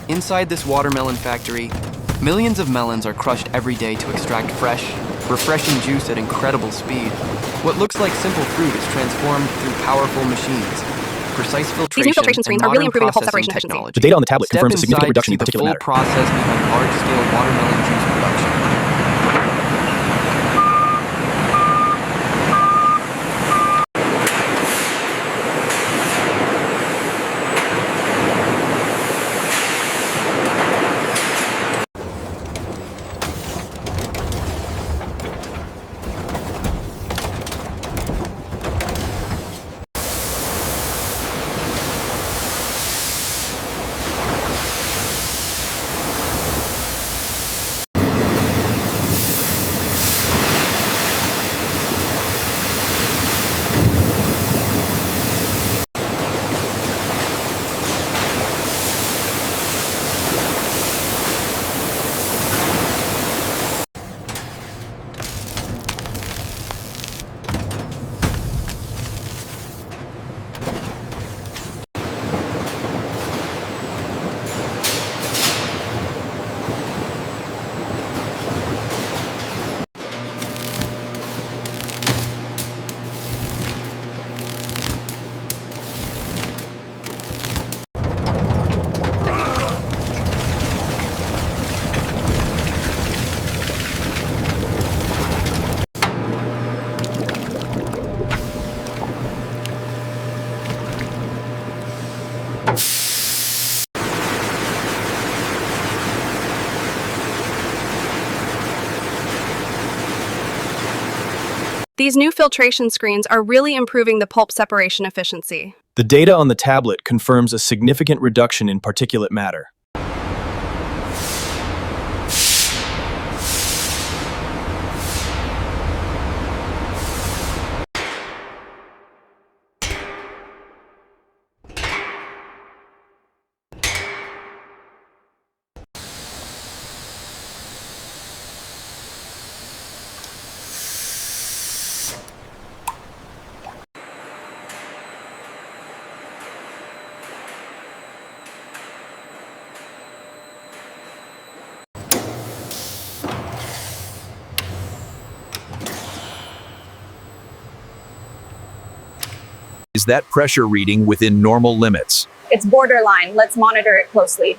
Inside this watermelon factory, millions of melons are crushed every day to extract fresh, refreshing juice at incredible speed. What looks like simple fruit is transformed through powerful machines, precise filtration, These new filtration screens are really improving the pulp separation efficiency. Technology. The data on the tablet Step confirms a significant inside to reduction in see the particulate full matter. process behind large-scale watermelon juice production. These new filtration screens are really improving the pulp separation efficiency. The data on the tablet confirms a significant reduction in particulate matter. Is that pressure reading within normal limits? It's borderline. Let's monitor it closely.